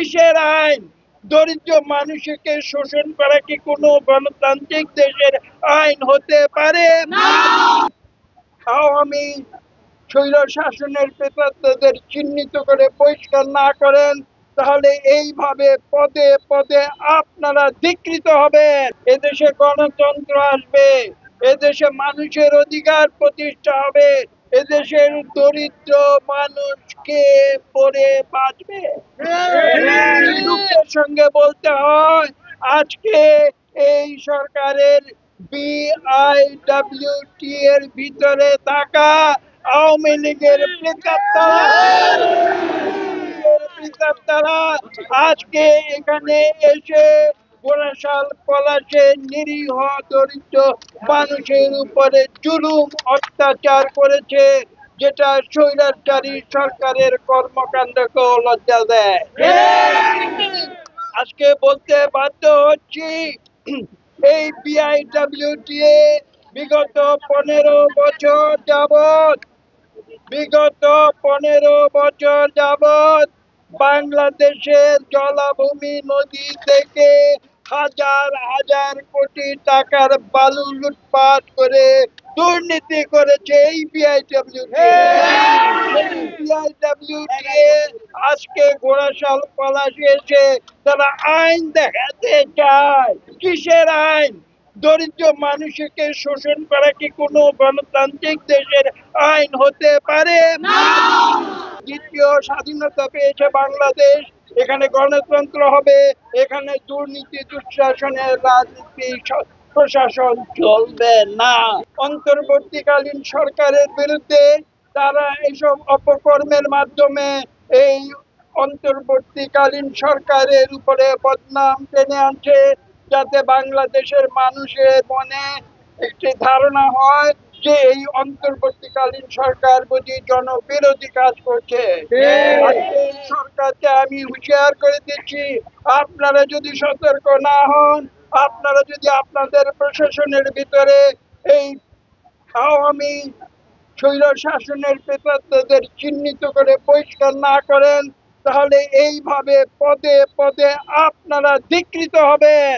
কিসের আইন? দরিদ্র মানুষকে শোষণ করা কি কোনো গণতান্ত্রিক দেশের আইন হতে পারে? আওয়ামী স্বৈর শাসনের প্রেতাত্মাদের চিহ্নিত করে বহিষ্কার না করেন, তাহলে এইভাবে পদে পদে আপনারা ধিক্কৃত হবেন। এদেশে গণতন্ত্র আসবে, এদেশে মানুষের অধিকার প্রতিষ্ঠা হবে, এদেশের দরিদ্র মানুষকে পরে বাঁচবে। দুঃখের সঙ্গে বলতে হয়, আজকে এই সরকারের BIWT এর ভিতরে থাকা আওয়ামী লীগের প্রেতাত্মারা আজকে এখানে এসে গোরাশাল পলাশে নিরীহ দরিদ্র মানুষের উপরে জুলুম অত্যাচার করেছে, যেটা স্বৈরাচারী সরকারের কর্মকাণ্ডকেও লজ্জা দেয়। আজকে বলতে বাধ্য হচ্ছি, এই BIWT বিগত 15 বছর যাবৎ বাংলাদেশের জলাভূমি নদী থেকে হাজার হাজার কোটি টাকার বালু লুটপাট করে দুর্নীতি করেছে এই BIWT। আজকে গোরাশাল পলাশে এসে তারা আইন দেখাতে চায়। কিসের আইন? দরিদ্র মানুষকে শোষণ করা কি কোনো গণতান্ত্রিক দেশের আইন হতে পারে? দ্বিতীয় স্বাধীনতা পেয়েছে বাংলাদেশ, এখানে গণতন্ত্র হবে, এখানে দুর্নীতি দুঃশাসনের রাজনীতি প্রশাসন চলবে না। অন্তর্বর্তীকালীন সরকারের বিরুদ্ধে তারা এইসব অপকর্মের মাধ্যমে এই অন্তর্বর্তীকালীন সরকারের উপরে বদনাম টেনে আনছে, যাতে বাংলাদেশের মানুষের মনে একটি ধারণা হয় যে এই অন্তর্বর্তীকালীন সরকার বুঝি জনবিরোধী কাজ করছে। এই সরকারকে আমি হুঁশিয়ার করে দিচ্ছি, আপনারা যদি সতর্ক না হন, আপনারা যদি আপনাদের প্রশাসনের ভিতরে এই আওয়ামী স্বৈর শাসনের প্রেতাত্মাদের চিহ্নিত করে বহিষ্কার না করেন, তাহলে এইভাবে পদে পদে আপনারা ধিক্কৃত হবেন।